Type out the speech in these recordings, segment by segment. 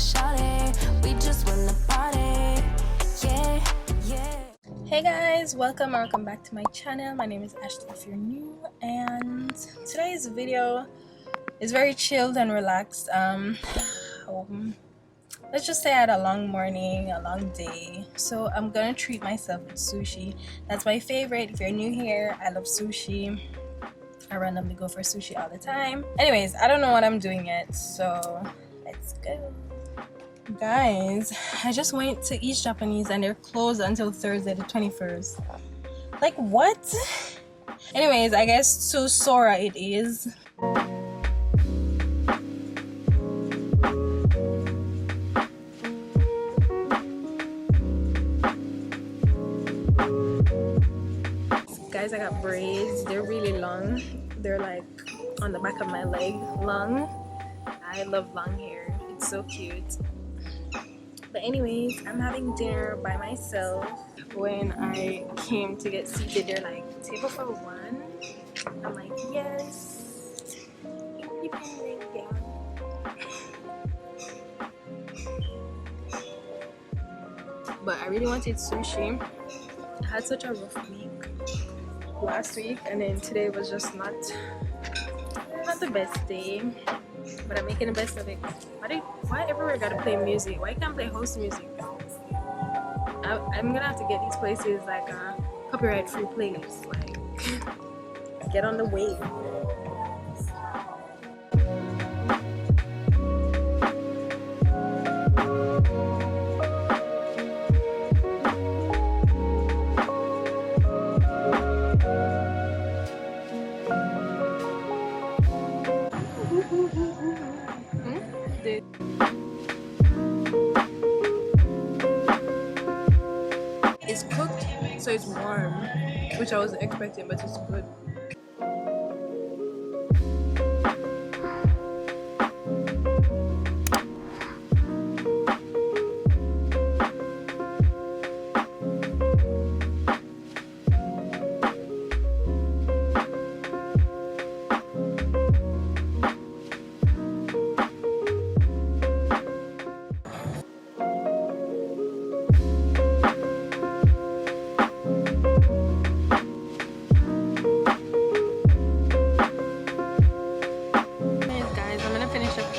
shawty, we just wanna party. Yeah, yeah. Hey guys, welcome back to my channel. My name is Ashley if you're new, and today's video is very chilled and relaxed. Let's just say I had a long morning, a long day, so I'm gonna treat myself with sushi. That's my favorite. If you're new here, I love sushi. I randomly go for sushi all the time. Anyways, I don't know what I'm doing yet, so let's go. Guys, I just went to East Japanese and they're closed until Thursday the 21st. Like, what? Anyways, I guess to Sora it is. Guys, I got braids. They're really long. They're like on the back of my leg long. I love long hair. It's so cute. But anyways, I'm having dinner by myself. When I came to get seated, they're like, table for one. I'm like, yes. You can lay down. But I really wanted sushi. I had such a rough week last week, and then today was just not the best day, but I'm making the best of it. Why everywhere gotta play music? Why can't play host music? I'm gonna have to get these places like a copyright free place, like get on the wave. It's cooked, so it's warm, which I wasn't expecting, but it's good.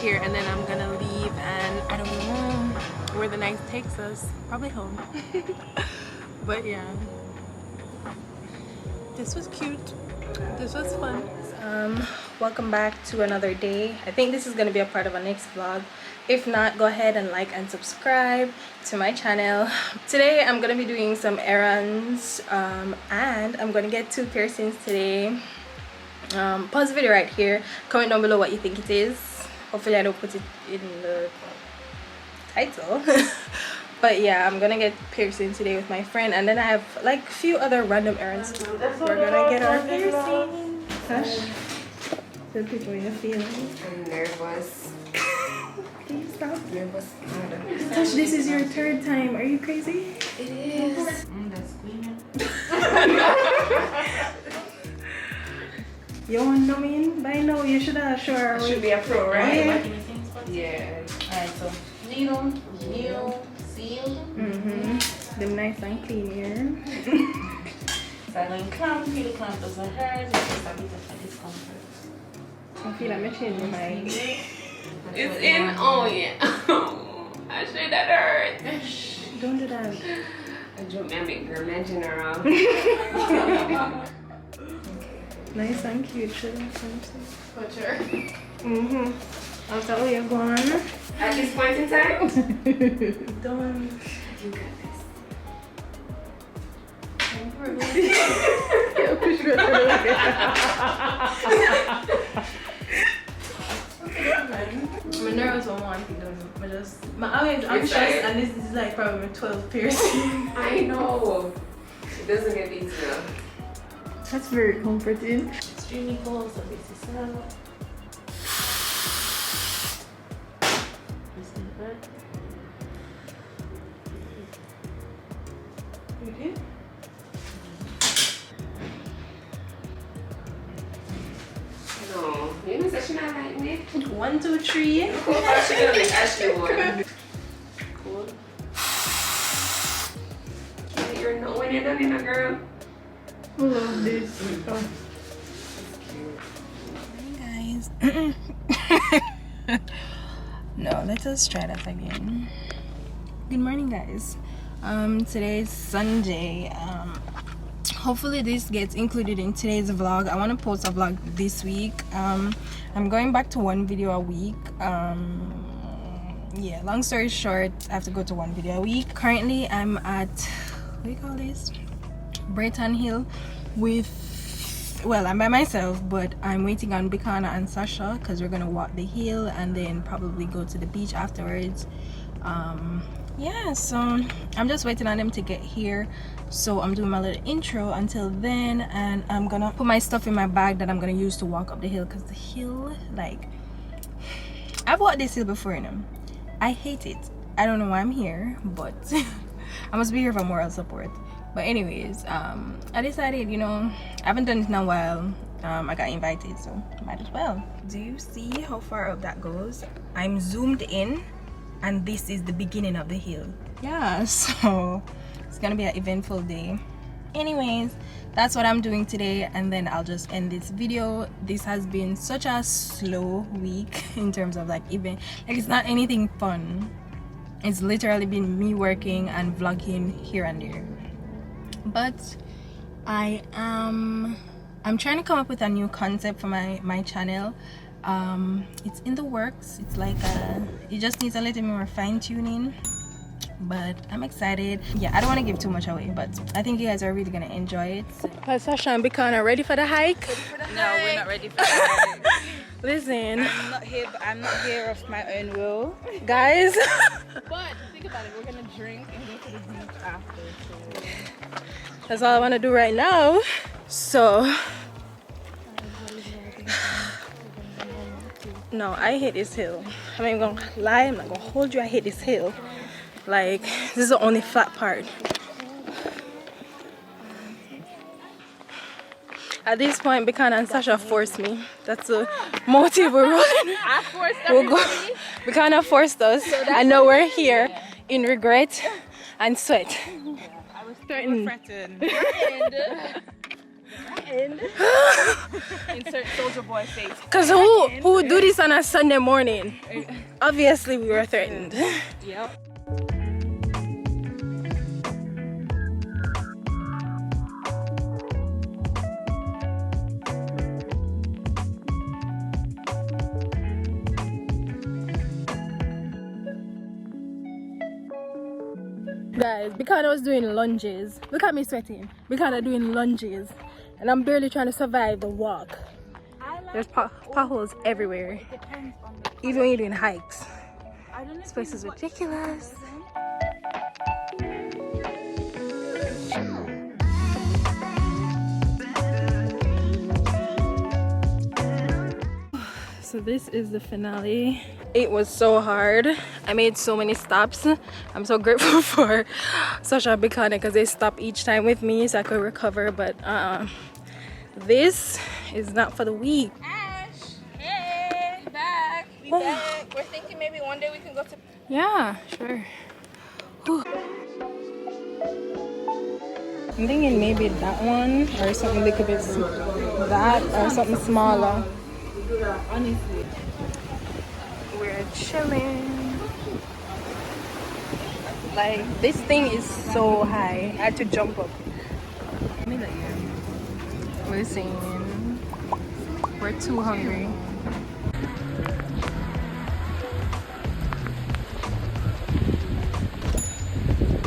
Here, and then I'm gonna leave, and I don't know where the night takes us. Probably home. But yeah, this was cute. This was fun. Welcome back to another day. I think this is gonna be a part of our next vlog. If not, go ahead and like and subscribe to my channel. Today I'm gonna be doing some errands, and I'm gonna get 2 piercings today. Pause the video right here. Comment down below what you think it is. Hopefully I don't put it in the title. But yeah, I'm gonna get piercing today with my friend, and then I have like a few other random errands too. We're gonna get our piercing. Hush. The people in the feelings. I'm nervous. Please stop. Nervous. Hush, this is your 3rd time. Are you crazy? It is. That's queen. You want to know me? By now you should have sure. Should be a pro, right? Yeah. Alright, so needle, sealed. Them nice and clean here. So I'm going to clamp, feel the clamp doesn't hurt, it's just a bit of discomfort. I feel like I'm changing my... It's in, oh yeah. Actually that hurt. Don't do that. I drew me a big girl in general. Nice and cute, should I For sure. I'll tell you, go on. At this point in time? Don't. You got this. Yeah, push it out. My nerves on one thing, I'm stressed, and this is like probably 12 piercing. I know. It doesn't get easier. That's very comforting. Extremely cold, so this is out. You did? No, you know, but she not like me. 1, 2, 3. She gonna make Ashley one. Cool. Yeah, you're not when you're done in a girl. I love this. Hey guys. No, let us try that again. Good morning, guys. Today is Sunday. Hopefully this gets included in today's vlog. I want to post a vlog this week. I'm going back to 1 video a week. Yeah, long story short, I have to go to 1 video a week. Currently I'm at, what do you call this, Brayton Hill with, well, I'm by myself, but I'm waiting on Bikana and Sasha because we're gonna walk the hill and then probably go to the beach afterwards. Yeah, so I'm just waiting on them to get here, so I'm doing my little intro until then, and I'm gonna put my stuff in my bag that I'm gonna use to walk up the hill, because the hill, like, I've walked this hill before, you know. I hate it. I don't know why I'm here, but I must be here for moral support. But anyways, I decided, you know, I haven't done it in a while. I got invited, so might as well. Do you see how far up that goes? I'm zoomed in, and this is the beginning of the hill. Yeah, so it's gonna be an eventful day. Anyways, that's what I'm doing today, and then I'll just end this video. This has been such a slow week in terms of like event, like it's not anything fun. It's literally been me working and vlogging here and there. But I'm trying to come up with a new concept for my channel. It's in the works. It's like it just needs a little more fine-tuning, but I'm excited. Yeah, I don't want to give too much away, but I think you guys are really gonna enjoy it. Sasha and Bikana ready for the hike? No, we're not ready for that. Listen, I'm not here of my own will. guys. But think about it, we're gonna drink and go to the beach after. So. That's all I want to do right now. So no, I hate this hill. I'm not even gonna lie, I'm not gonna hold you. I hate this hill. Like, this is the only flat part. At this point, Bikana and Sasha forced me. That's the motive we're rolling. I forced everybody. Bikana forced us, and now we're here in regret and sweat. I was threatened. Insert soldier boy face. Cause who would do this on a Sunday morning? Obviously we were threatened. Yep. Guys, Bikana was doing lunges. Look at me sweating. Bikana doing lunges, and I'm barely trying to survive the walk. There's potholes everywhere, even when you're doing hikes. This place is ridiculous. So this is the finale. It was so hard. I made so many stops. I'm so grateful for Sasha and Bikana because they stopped each time with me so I could recover, but this is not for the weak. Ash, hey, back. We back. We're thinking maybe one day we can go to. Yeah, sure. Whew. I'm thinking maybe that one or something little bit that or something smaller. Honestly, We're chilling. Like, this thing is so high. I had to jump up. Listen, we're too hungry.